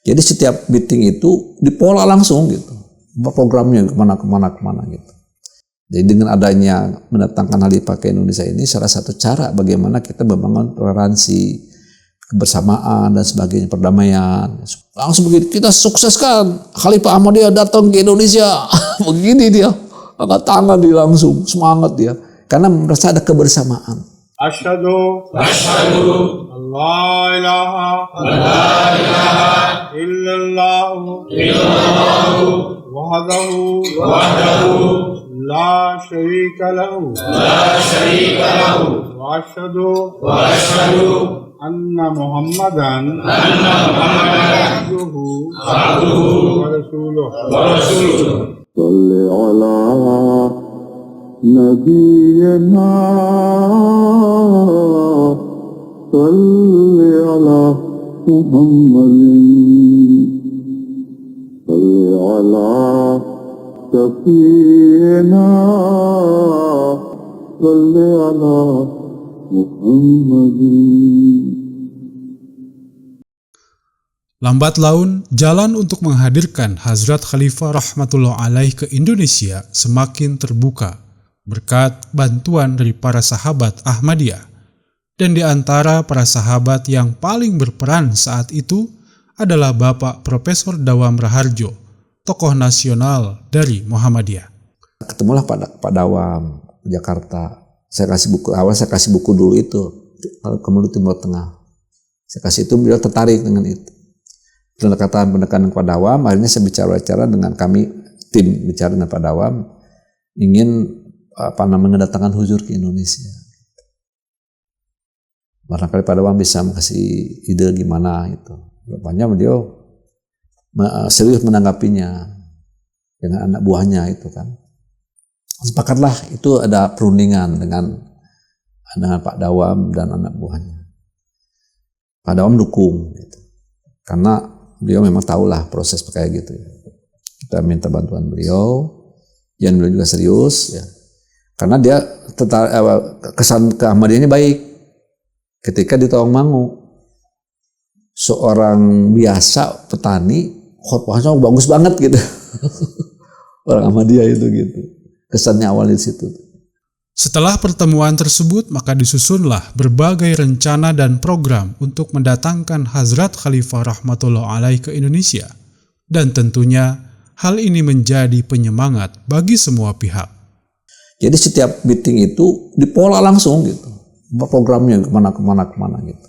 Jadi setiap meeting itu dipola langsung gitu, programnya kemana gitu. Jadi dengan adanya mendatangkan Khalifah ke Indonesia ini salah satu cara bagaimana kita membangun toleransi, kebersamaan dan sebagainya, perdamaian. Langsung begitu kita sukseskan Khalifah Ahmadiyah datang ke Indonesia. Begini dia, angkat tangan dia langsung, semangat dia. Karena merasa ada kebersamaan. Asyhadu Allah ilaha illallah wahdahu la syarika lahu wa asyhadu anna Muhammadan abduhu wa rasuluh. Salli ala nabiyyina salli ala Muhammadin salli ala Sayyidina salli ala Muhammadin. Lambat laun, jalan untuk menghadirkan Hazrat Khalifah Rahmatullah Alaih ke Indonesia semakin terbuka berkat bantuan dari para sahabat Ahmadiyah. Dan di antara para sahabat yang paling berperan saat itu adalah Bapak Profesor Dawam Raharjo, tokoh nasional dari Muhammadiyah. Ketemulah Pak Dawam di Jakarta. Saya kasih buku dulu itu, kemudian Timur Tengah. Saya kasih itu, beliau tertarik dengan itu. Pendekatan Pak Dawam, akhirnya saya bicara dengan kami, tim bicara dengan Pak Dawam, ingin mendatangkan huzur ke Indonesia. Barangkali Pak Dawam bisa kasih ide gimana itu. Rupanya beliau serius menanggapinya dengan anak buahnya itu kan. Sepakatlah itu ada perundingan dengan Pak Dawam dan anak buahnya. Pak Dawam dukung gitu. Karena beliau memang tahulah proses kayak gitu ya. Kita minta bantuan beliau, dan beliau juga serius ya. Karena dia kesan ke Ahmadiyahnya baik. Ketika di Tawangmangu, seorang biasa petani, khotbahnya bagus banget gitu. Orang Ahmadiyah itu gitu. Kesannya awal di situ. Setelah pertemuan tersebut, maka disusunlah berbagai rencana dan program untuk mendatangkan Hazrat Khalifah Rahmatullah Alaih ke Indonesia. Dan tentunya hal ini menjadi penyemangat bagi semua pihak. Jadi setiap meeting itu dipola langsung gitu. Programnya kemana gitu.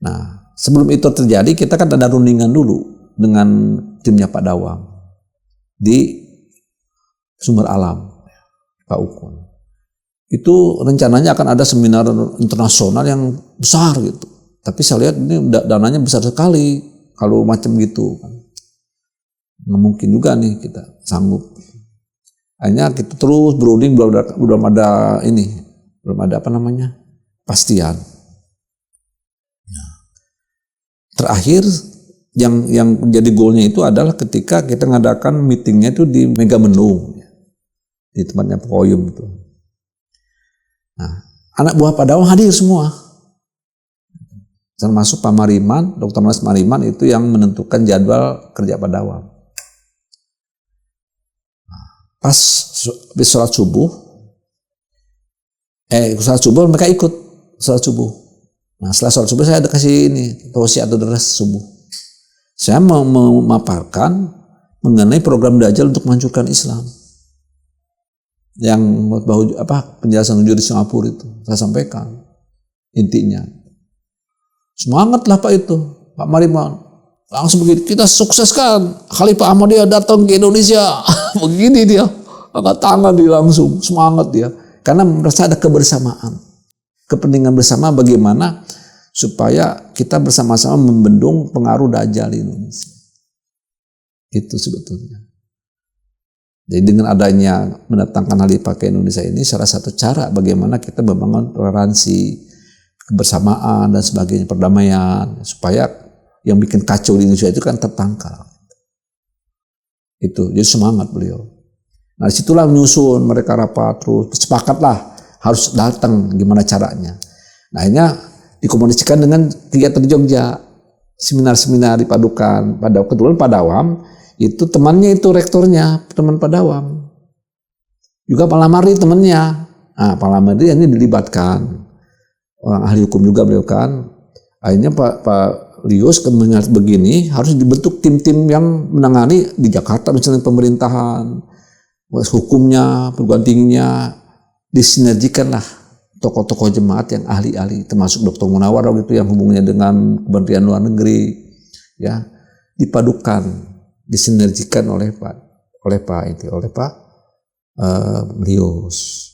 Nah, sebelum itu terjadi kita kan ada rundingan dulu dengan timnya Pak Dawam di Sumber Alam, Pak Ukun. Itu rencananya akan ada seminar internasional yang besar gitu. Tapi saya lihat ini dananya besar sekali kalau macam gitu kan. Nggak mungkin juga nih kita sanggup. Akhirnya kita terus berunding, belum ada pastian. Terakhir yang jadi goalnya itu adalah ketika kita ngadakan meetingnya itu di Megamendung, di tempatnya Pak Oyum itu. Nah, anak buah Pak Dawam hadir semua, termasuk Pak Mariman, Dr. Mas Mariman itu yang menentukan jadwal kerja Pak Dawam. Pas habis sholat subuh mereka ikut sholat subuh. Nah, setelah sholat subuh saya ada kasih ini tausiah atau deras subuh. Saya mau memaparkan mengenai program Dajjal untuk menghancurkan Islam. Yang penjelasan hujur di Singapura itu saya sampaikan intinya. Semangatlah Pak itu, Pak Mariman. Langsung begitu kita sukseskan Khalifah Ahmadiyah datang ke Indonesia. Begini dia, angkat tangan dia langsung, semangat dia. Karena merasa ada kebersamaan, kepentingan bersama bagaimana supaya kita bersama-sama membendung pengaruh Dajjal di Indonesia. Itu sebetulnya. Jadi dengan adanya mendatangkan Khalifah ke Indonesia ini salah satu cara bagaimana kita membangun toleransi, kebersamaan dan sebagainya, perdamaian, supaya yang bikin kacau di Indonesia itu kan tertangkal. Itu jadi semangat beliau. Nah disitulah menyusun mereka rapat terus, sepakatlah harus datang gimana caranya. Nah akhirnya dikomunikasikan dengan kegiatan di Jogja. seminar-seminar dipadukan. Kebetulan Pak Dawam itu temannya itu rektornya, teman Pak Dawam. Juga Pak Lamari temannya. Nah, Pak Lamari ini dilibatkan. Orang ahli hukum juga beliau kan. Akhirnya Pak Lius mengingat begini, harus dibentuk tim-tim yang menangani di Jakarta misalnya pemerintahan, hukumnya, perguruan tingginya, disinergikanlah tokoh-tokoh jemaat yang ahli-ahli, termasuk Dr. Munawar gitu yang hubungannya dengan Kementerian Luar Negeri, ya, dipadukan, disinergikan oleh Pak Lius.